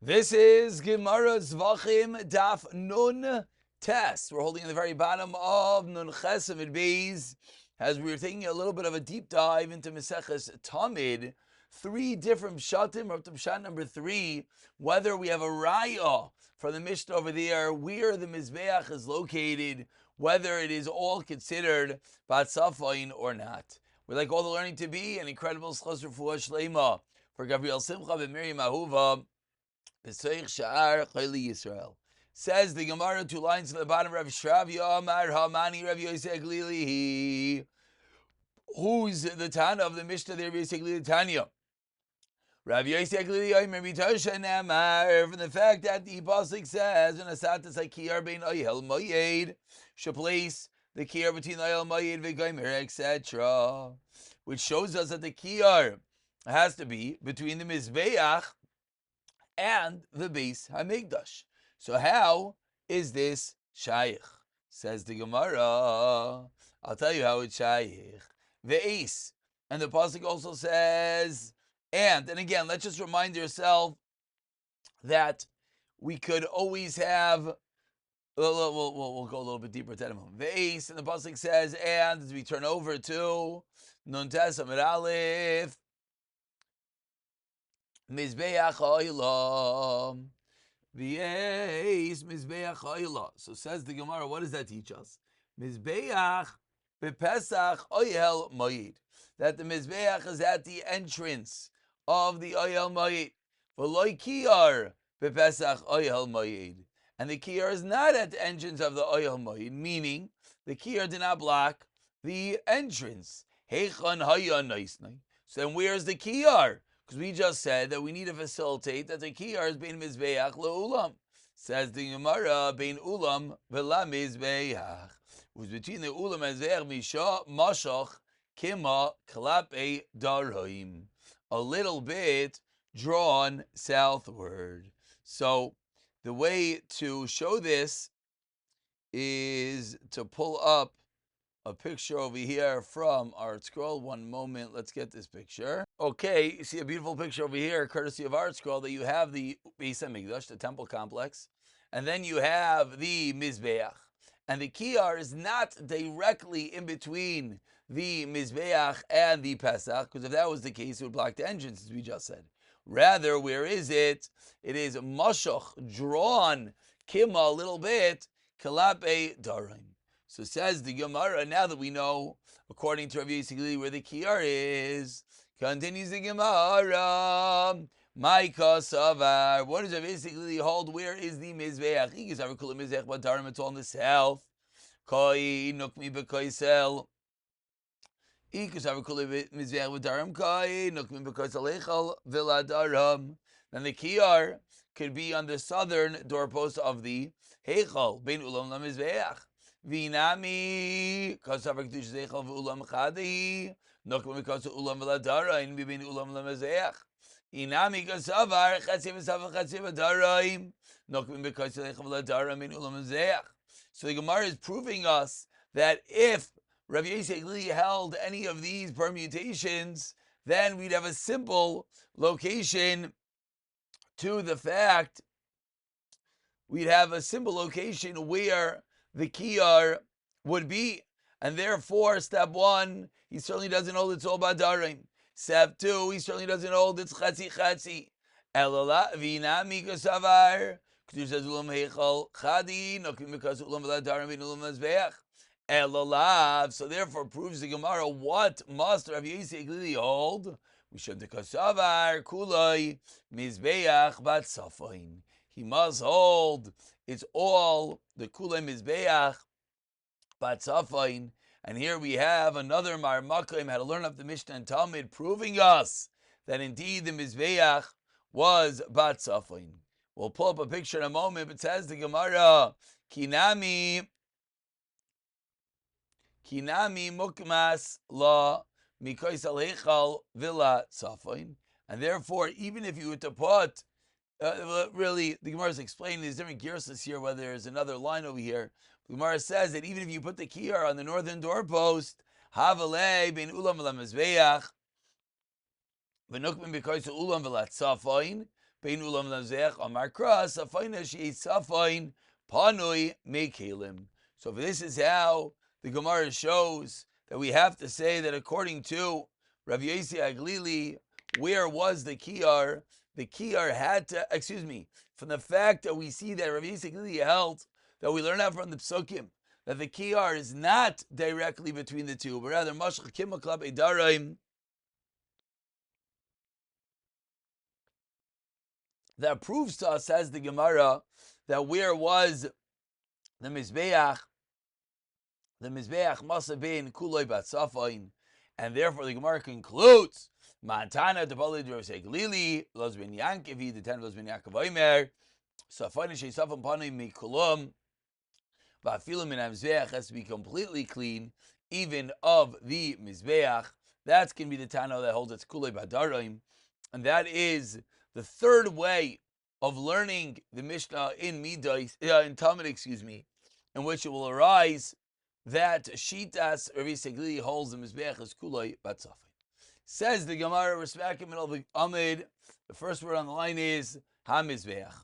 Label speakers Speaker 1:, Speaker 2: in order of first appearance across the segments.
Speaker 1: This is Gemara Zevachim Daf Nun Tes. We're holding at the very bottom of Nun Chesamid Beis, as we were taking a little bit of a deep dive into Mesechus Tamid. 3 different pshatim, up to pshat number 3, whether we have a raya from the Mishnah over there, where the Mizbeach is located, whether it is all considered Batzafain or not. We'd like all the learning to be an incredible Schos Refuah Shleima for Gabriel Simcha and Miriam Ahuva. Yisrael. Says the Gemara, 2 lines at the bottom. Rav Shravya Amar Hamani Rav Yosef Glili. Who's the Tana of the Mishnah there? Yosef Glili Tanya. Rav Yosef Glili Omer Mitosha Namar, from the fact that the pasuk says, "When Asatas Hakiyar Bein Oyel Moyed," should place the kiyar between Oyel Moyed V'Gomer, etc., which shows us that the kiyar has to be between the Mizbeach and the Beis Hamikdash. So how is this shaykh? Says the Gemara. I'll tell you how it's shaykh. Ve'is. And the pasuk also says, and again, let's just remind yourself that we could always have, we'll go a little bit deeper to that in a moment. Ve'is, and the pasuk says, and as we turn over to Nun Tes Amid Aleph, Mizbeach Oilam. V'yeis Mizbeach Oilam. So says the Gemara, what does that teach us? Mizbeach bepesach Oyel Moed. That the Mizbeach is at the entrance of the Oyel Moed. V'loi Kiyar bepesach Oyel Moed. And the Kiyar is not at the entrance of the Oyel Moed, meaning the Kiyar did not block the entrance. Heichon Hayan Noisnai. So then where's the Kiyar? Because we just said that we need to facilitate that the kiyar is bein mizbeach leulam. Says the Gemara, bein ulam v'la mizbeach. It was between the ulam and mizbeach misha mashach kima klape daroim. A little bit drawn southward. So the way to show this is to pull up a picture over here from Art Scroll. One moment, let's get this picture. Okay, you see a beautiful picture over here, courtesy of Art Scroll, that you have the Beis Hamikdash, the temple complex, and then you have the Mizbeach. And the Kiyar is not directly in between the Mizbeach and the Pesach, because if that was the case, it would block the entrance, as we just said. Rather, where is it? It is Mashach, drawn, Kima, a little bit, Kalape Darim. So says the Gemara, now that we know, according to Rav Yosef Glili, where the Kiyar is, continues the Gemara, Maika Savar. What does Rav Yosef Glili hold? Where is the Mizbeach? It's all in the south. Koi nukmi bekoisel. Then the Kiyar could be on the southern doorpost of the Heichal, Bein Ulam LaMizbeach. Vinami kasavar kedush zeichal v'ulam chadi nokma because ulam v'ladara in bibin ulam l'mazeach. Inami kasavar chatzi v'savar chatzi v'daraim nokma because zeichal v'ladara min ulam l'mazeach. So the Gemara is proving us that if Rav Yosef Glili held any of these permutations, then we'd have a simple location to the fact. We'd have a simple location where the Kiyar would be, and therefore, step 1, he certainly doesn't hold it's all Badarim. Step 2, he certainly doesn't hold it's Chatzi Chatzi. Elala Vinami Kasavar, Kedush Ulam Heichal Chadi, Nokim because Ulam Badarim in Ulam Mizbeach. Elalav, so therefore proves the Gemara, what must Rav Yosef Glili hold? We should the Kasavar Kulai Mizbeach Bat Safain. He must hold it's all the Kulei Mizbeach Batzafain. And here we have another Marmakim had to learn up the Mishnah and Talmud, proving us that indeed the Mizbeach was Batzafain. We'll pull up a picture in a moment, but says the Gemara, Kinami Mukmas La Mikois Al Heichal Villa Tzafain. And therefore, even if you were to put really, the Gemara is explaining there's different gearses here, whether there's another line over here. The Gemara says that even if you put the kiyar on the northern doorpost, Havalei ben ulam v'lamizbeach, v'nukmin b'koyse ulam v'latzafoin, bein ulam lamzech amar kras afaina she safain panui mekelim. So this is how the Gemara shows that we have to say that according to Rav Yossi Aglili, where was the kiyar? The kiyar had to, from the fact that we see that Rav Yossi Aglili held, that we learn out from the psukim, that the kiyar is not directly between the two, but rather mashach kimaklab edaraim. That proves to us, says the Gemara, that where was the Mizbeach? The Mizbeach must have been kuloi batzafain, and therefore the Gemara concludes, Ma'antana debali d'Rav Glili, Los ben Yankivi, the ten Los ben Yaakov Omer, Safain sheisafim panui mikulum, va'afilu min Mizbeach has to be completely clean, even of the Mizbeach. That can be the Tana that holds it's kuloi badarim, and that is the third way of learning the Mishnah in Talmud, in which it will arise that Shitas Rav Yossi holds the Mizbeach as kuloi batzafin. Says the Gemara, Resmakim and the Amid, the first word on the line is Ha-Mizbeach.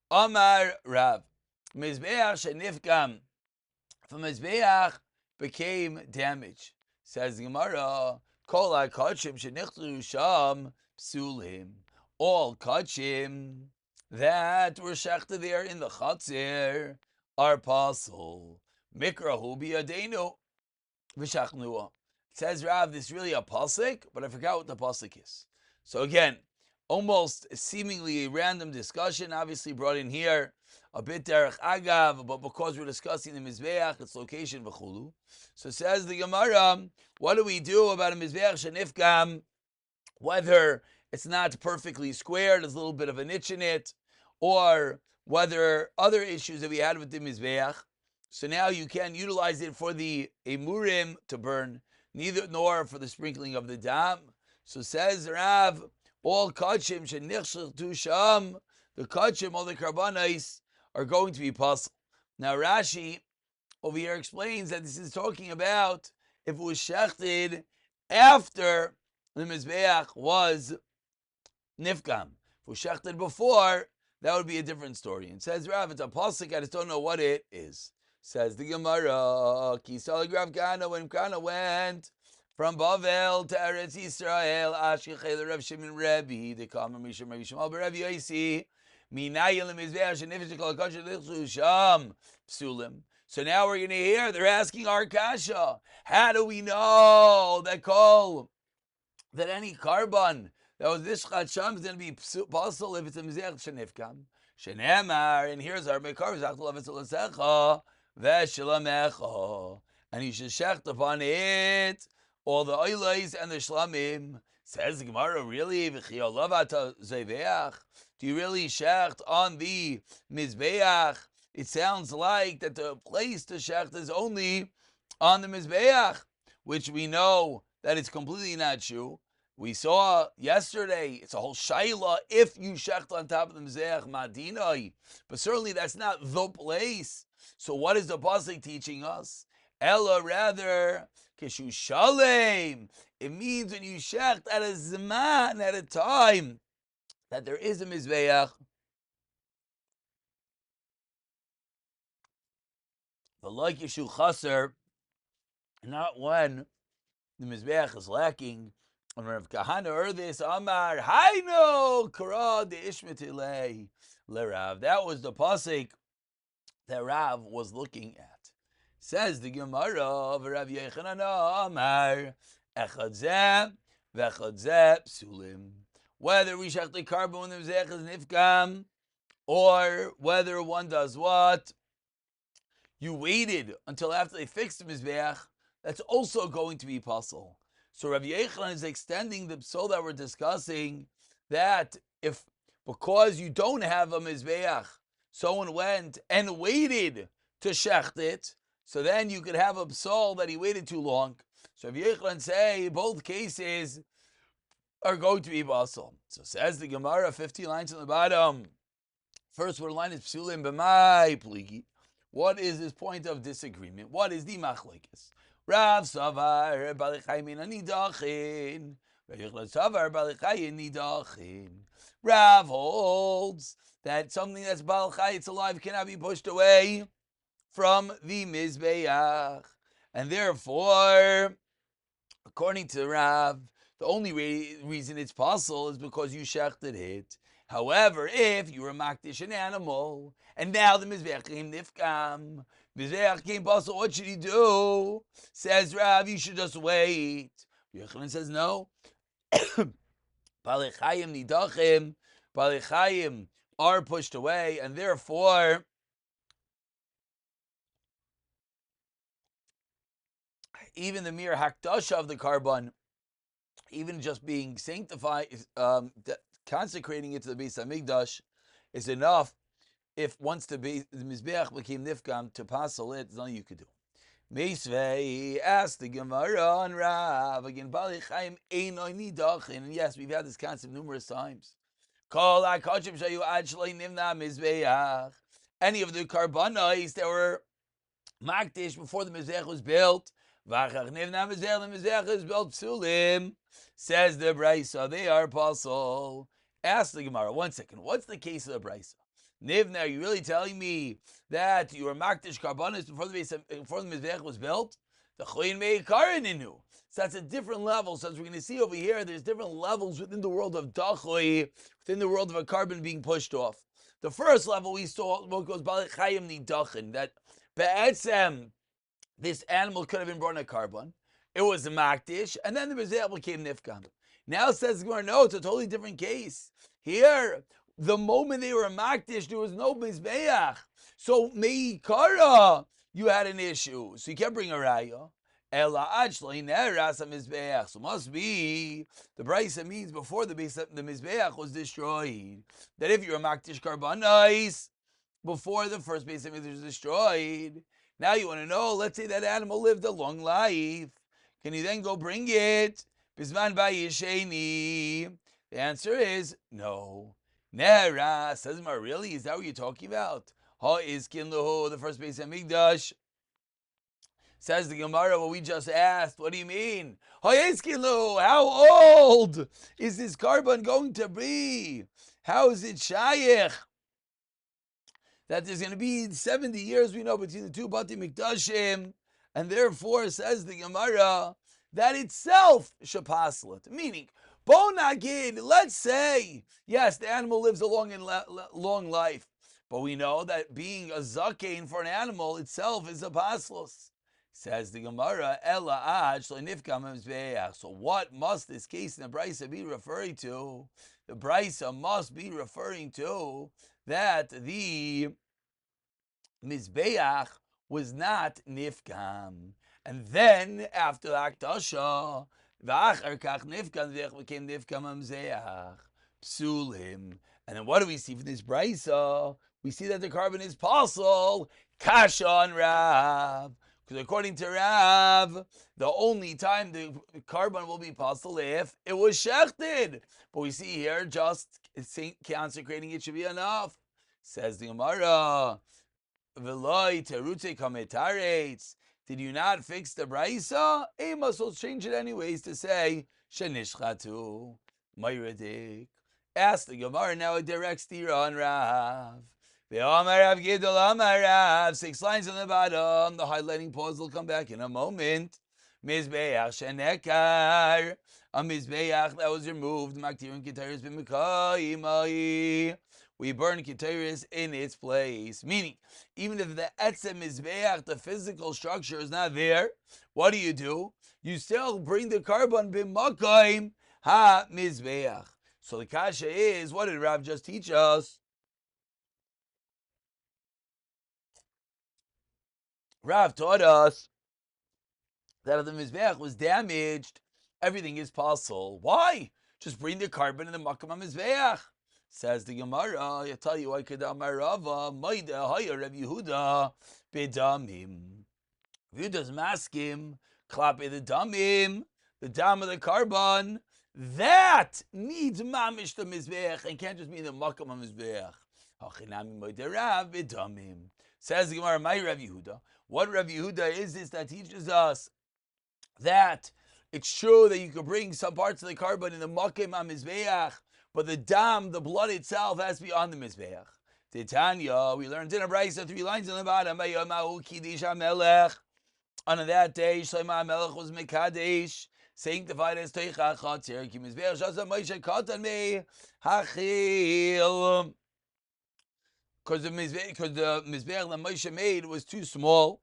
Speaker 1: Amar Rav, Mizbeach shenifkam, if a Mizbeach became damaged. Says the Gemara, Kol ha-kachim shenichtu sham psulim. All kachim that were shechted there in the chatzir are pasul. Mikrahu biyadenu v'shachnua. It says, Rav, this is really a pasuk, but I forgot what the pasuk is. So again, almost seemingly a random discussion, obviously brought in here, a bit derech agav, but because we're discussing the Mizbeach, its location, v'chulu. So says the Gemara, what do we do about a Mizbeach shenifkam, whether it's not perfectly square, there's a little bit of a niche in it, or whether other issues that we had with the Mizbeach. So now you can utilize it for the emurim to burn, neither nor for the sprinkling of the dam. So says Rav, all kachim shenichshel sham, the kachim, all the karbanos, are going to be puzzled. Now Rashi over here explains that this is talking about if it was shechted after the Mizbeach was nifkam. If it was shechted before, that would be a different story. And says Rav, it's a pasuk, I just don't know what it is. Says the Gemara, Kisal Rav Kana, when Kana went from Bavel to Eretz Yisrael, Ashkechel Rav Shimon Rebbe, the common Misham Rebbe Shemal Rebbe Yossi, Minayel Mizbeach Shenifesh Kol Kasher Lichzu Sham Psulim. So now we're going to hear they're asking our kasha. How do we know that any carbon that was this Sham is going to be possible if it's a Mizbeach Shenifkam? Shenemar, and here's our Mekar Zachtul Avitzulasecha. And you should shecht upon it all the oilos and the shlamim. Says the Gemara, really? Do you really shecht on the Mizbeach? It sounds like that the place to shecht is only on the Mizbeach, which we know that it's completely not true. We saw yesterday, it's a whole shayla if you shecht on top of the Mizbeach Madinai, but certainly that's not the place. So what is the pasuk teaching us? Ella, rather, kishu shalem. It means when you shecht at a zman, at a time, that there is a Mizbeach. The like yishu chaser, not when the Mizbeach is lacking. And Rav Kahana heard this, Amar, Haino, Kara de Ishmatilei, Lerav. That was the pasuk that Rav was looking at. Says the Gemara of Rav Yechanan Amar, Echad zeh, v'echad zeh psulim. Whether we shech the carbon when the Mizbeach is nifkam, or whether one does what? You waited until after they fixed the Mizbeach, that's also going to be possible. So Rav Yechanan is extending the psal that we're discussing, that if, because you don't have a Mizbeach, someone went and waited to shecht it, so then you could have a psal that he waited too long. So Rav Yechanan say both cases are going to be basal. So says the Gemara, 50 lines on the bottom. First word line is psulim b'mai pligi. What is this point of disagreement? What is the machlekes? Rav Savar Balichai Mina Nidachin. Rav Savar Balichai Nidachin. Rav holds that something that's Baal Chai, it's alive, cannot be pushed away from the Mizbeach. And therefore, according to Rav, the only reason it's possible is because you shechted it. However, if you were makdish an animal, and now the Mizbeach came nifkam, Mizbeach came possible, what should he do? Says Rav, you should just wait. Yochanan says no. Balechayim nidachim, Balechayim are pushed away, and therefore, even the mere hakdasha of the karban, even just being sanctified, consecrating it to the Beis Hamikdash, is enough. If once the Mizbeach became nifkam to passel it, there's nothing you could do. Meisvei asked the Gemara on Rav again. Bali Chaim einoi nidachin. And yes, we've had this concept numerous times. Kol hakachim shayu ad shloi nimna Mizbeach. Any of the karbanos that were makdish before the Mizbeach was built. V'achach nivna Mizbeach. The Mizbeach is built psulim. Says the Brisa, they are pasul. Ask the Gemara, 1 second, what's the case of the Brisa? Nivna, are you really telling me that you were makdish karbanis before the Mizbeach was built? The choyin meikarininu. So that's a different level. So as we're going to see over here, there's different levels within the world of dachui, within the world of a carbon being pushed off. The first level we saw what goes balechayim nidachin, that be'etzem, this animal could have been brought in a carbon. It was a makdish, and then the Mizbeach became nifkam. Now says Gemara, no, it's a totally different case. Here, the moment they were a makdish, there was no Mizbeach. So meikara, you had an issue. So you can't bring a raya. Ela achli neras Mizbeach. So must be the Brisa means before the Mizbeach was destroyed. That if you're a makdish karbanais before the first Beis Hamikdash was destroyed, now you want to know. Let's say that animal lived a long life. Can you then go bring it? Bisman bayisheni. The answer is no. Nera says, really? Is that what you're talking about? Ha is kinluhu, the first Beis Hamikdash. Says the Gemara, what we just asked. What do you mean? Ha is kinluhu. How old is this carbon going to be? How is it shaykh? That there's going to be 70 years, we know, between the two Bati Mikdashim, and therefore, says the Gemara, that itself should passel it. Meaning, Bonagid, let's say, yes, the animal lives a long life, but we know that being a zakein for an animal itself is a paslos. Says the Gemara, Ela ad nifkam mizbeach. So what must this case in the Brisa be referring to? The Brisa must be referring to that the Mizbeach was not nifkam. And then, after the Akdasha, v'achar kach nifkam, v'ech became nifkam mizbeach. Psulim. And then what do we see from this Brisa? We see that the carbon is pasul, kasha on Rav. Because according to Rav, the only time the carbon will be pasul if it was shechted. But we see here, just consecrating it should be enough. Says the Gemara, V'loi terutze kametaretz. Did you not fix the Brisa? Amos will change it anyways to say, Shenishchatu, Mayradik. Ask the Gemara now a direct steer on Rav. Ve'amar Rav Gidol Amar Rav. 6 lines on the bottom. The highlighting pause will come back in a moment. Mizbeach shenekar. A Mizbeach that was removed. Maktirin Keteris b'mekayimai. We burn Keteris in its place. Meaning, even if the etzem Mizbeach, the physical structure, is not there, what do? You still bring the carbon b'makayim ha Mizbeach. So the kasha is, what did Rav just teach us? Rav taught us that if the Mizbeach was damaged, everything is possible. Why? Just bring the carbon in the Makam Mizbeach. Says the Gemara, I tell you, I could Amarava, Maida, Haya, Rav Yehuda, Bedamim. Yehuda's maskim, Klape the Damim, the dam of the carbon, that needs mamish the Mizbeach and can't just be in the Makam Mizbeach. Hachinami Maida Rav, Bedamim. Says the Gemara, my Rav Yehuda. What Rav Yehuda is this that teaches us that it's true that you could bring some parts of the carbon in the Makim HaMizbeach but the dam, the blood itself, has to be on the mizbeach. Titania, we learned in a brayso 3 lines in the bottom. On that day, Shlomo HaMelech was mekadesh, sanctified as teicha chatzir. Ki mizbeach shasa Moshe katan me hachil. Because the mizbeach that Moshe made was too small.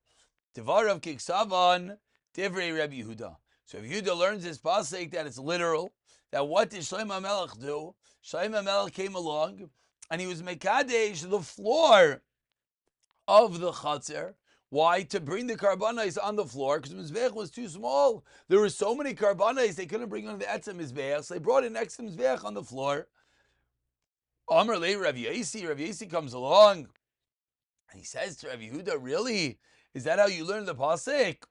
Speaker 1: Devarav kiksavan divrei Rabbi Yehuda. So if Yehuda learns this pasuk that it's literal, that what did Shlomo HaMelech do? Shlomo HaMelech came along and he was mekadesh the floor of the chatzir. Why? To bring the karbanos on the floor, because the mizbeach was too small. There were so many karbanos they couldn't bring on the etzem mizbeach, so they brought it next to mizbeach on the floor. Amar le Rav Yasi comes along, and he says to Rav Yehuda, really? Is that how you learn the pasuk?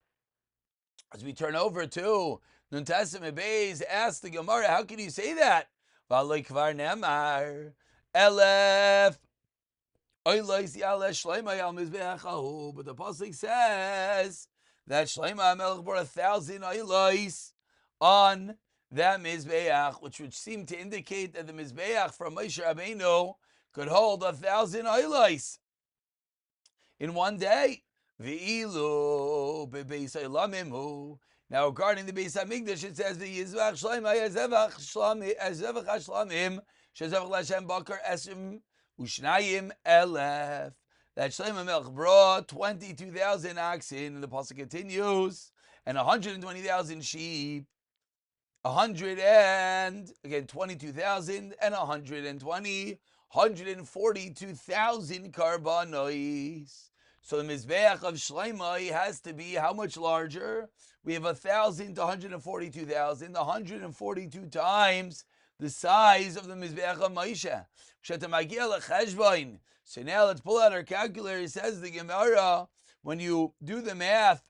Speaker 1: As we turn over to Nuntasim Beis, ask the Gemara, how can you say that? V'alei kvar nemar elef. But the pasuk says that Shlomo HaMelech brought 1,000 oilos on that mizbeach, which would seem to indicate that the mizbeach from Moshe Rabbeinu could hold 1,000 oilos in one day. V'ilu bebeis olamimu. Now, regarding the Beis Hamikdash, it says the Yizvach Shlomo Zevach Hashlamim Shezevach Lashem Bakar Esim Ushnayim Elef. That Shlomo HaMelech brought 22,000 oxen, and the pasuk continues, and 120,000 sheep. 22,000 and 142,000 karbanos. So the mizbeach of Shlomo has to be how much larger? We have 1,000 to 142,000, 142 times the size of the mizbeach of Moshe. So now let's pull out our calculator. It says the Gemara, when you do the math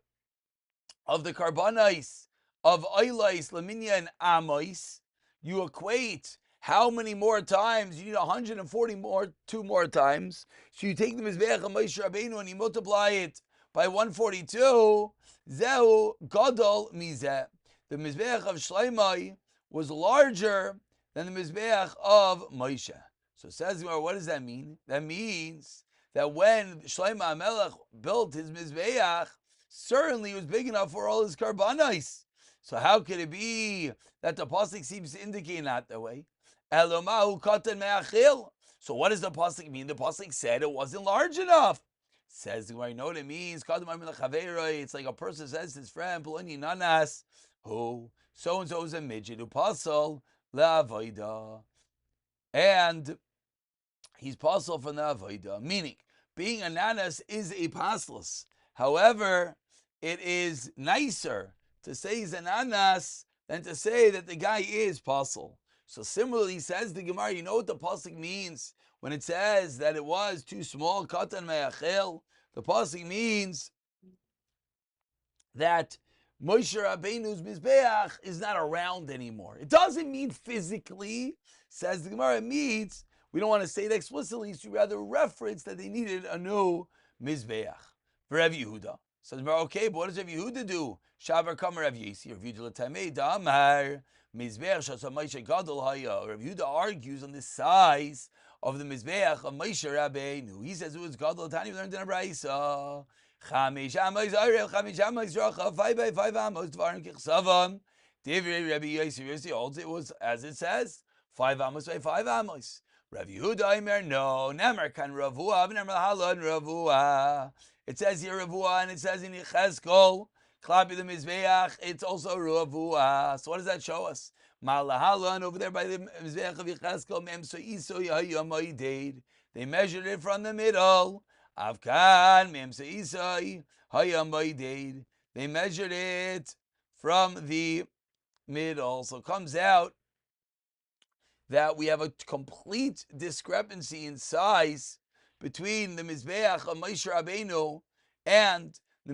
Speaker 1: of the karbanos of oilais, laminya, and amos, you equate how many more times. You need 2 more times. So you take the mizbeach of Moshe Rabbeinu and you multiply it by 142. Zehu gadol mizeh. The mizbeach of Shlomo was larger than the mizbeach of Moshe. So it says, what does that mean? That means that when Shlomo HaMelech built his mizbeach, certainly it was big enough for all his karbanos. So how could it be that the pasuk seems to indicate not that way? Elomahu katan me'achil. So what does the pasuk mean? The pasuk said it wasn't large enough. Says, you know what it means? It's like a person says to his friend, Poloni nanas, who so-and-so is a midget, who pasal la'avoida. And he's pasal from the avoida. Meaning, being a nanas is a paslus. However, it is nicer to say he's an anas than to say that the guy is pasal. So similarly, says the Gemara, you know what the pasuk means when it says that it was too small, katan me'achel? The pasuk means that Moshe Rabbeinu's mizbeach is not around anymore. It doesn't mean physically, says the Gemara. It means, we don't want to say it explicitly, so rather reference that they needed a new mizbeach. For Rav Yehuda. Says, okay, but what does Rav Yehuda do? Shavar Kamer Rav Yasi, Rav Yehuda L'tamei Damar, Mizbeach Shasa Moshe Gadol Haya. Rav Yehuda argues on the size of the Mizbeach of Moshe Rabbeinu. He says it was Gadol Tani, we learned in a Braisa. Chamish Amos Arev, Chamish Amos Racha, 5 by 5 Amos, Dvarim Kichsavam. Divrei Rabbi Yasi holds it was, as it says, 5 Amos by 5 Amos. Rav Yehuda Imer, no, Nemer Kan Ravua, Nemer Halon Ravua. It says here Ravua, and it says in Yechezkel, Klapi the Mizbeach, it's also Ravua. So what does that show us? Malahalan, over there by the Mizbeach of Yechezkel, Mem So'iso Yahayamoideid. They measured it from the middle. Avkan, Mem So'iso Yahayamoideid. They measured it from the middle. So it comes out that we have a complete discrepancy in size between the Mizbeach of Moshe Rabbeinu and the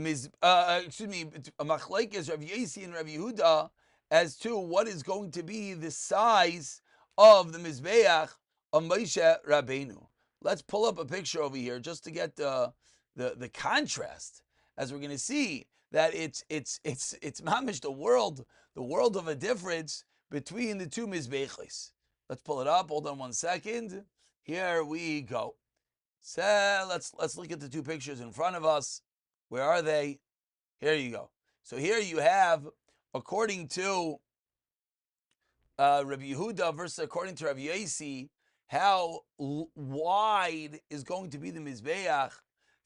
Speaker 1: Machlekes Rav Yasi and Rav Yehuda as to what is going to be the size of the Mizbeach of Moshe Rabbeinu. Let's pull up a picture over here just to get the contrast, as we're going to see that it's mamish the world of a difference between the two Mizbeachos. Let's pull it up. Hold on 1 second. Here we go. So let's look at the two pictures in front of us. Where are they? Here you go. So here you have, according to Rabbi Yehuda versus according to Rabbi Yosi, how wide is going to be the Mizbeach.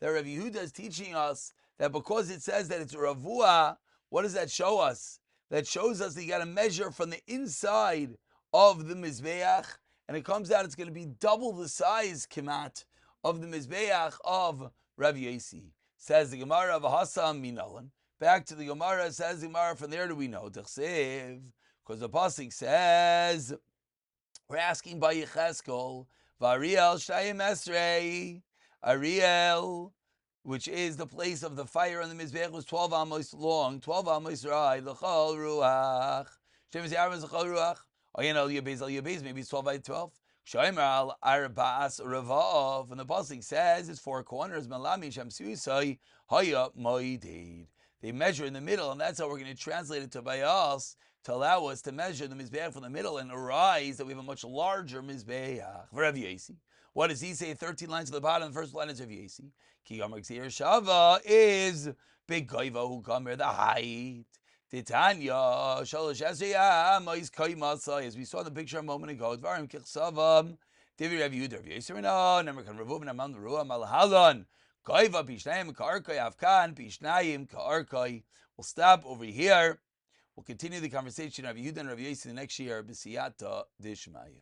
Speaker 1: That Rabbi Yehuda is teaching us that because it says that it's Ravua, what does that show us? That shows us that you got to measure from the inside of the Mizbeach, and it comes out it's going to be double the size, Kimat, of the Mizbeach of Rabbi Yosi. Says the Gemara of Hasam Minalan. Back to the Gemara, says the Gemara, from there do we know? Because the pasuk says, we're asking by Yecheskel, Variel Shayim Esrei, Ariel, which is the place of the fire on the Mizbeach, was 12 amos long, 12 amos rai, L'chol Ruach. Shem Zayarvaz L'chol Ruach. Oyen Al Yabez, maybe it's 12 by 12. Shomer Al Arba'as Ravav, and the pasuk says it's four corners, Malami Shem Susai, Haya Moidid. They measure in the middle, and that's how we're going to translate it to Bayas, to allow us to measure the Mizbeach from the middle and arise that we have a much larger Mizbeach. For Rav Yosi. What does he say? 13 lines at the bottom. The first line is Rav Yosi. Ki Yomer Gzeir Shava is Big Goiva who come here, the height. Titanya, Shalosh Esrei Amos Koimasa, as we saw in the picture a moment ago. Dvarim Kichsavam, Divi Rav Yehuda, Rav Yosi, no, Nemerkan Ravuv, Namam Ruah, Malhalon. Koiva Pishnayim Karkoi Afkan Pishnayim Karkoi. We'll stop over here. We'll continue the conversation of Yehuda and Rav Yosi the next year. B'siyata Dishmaya.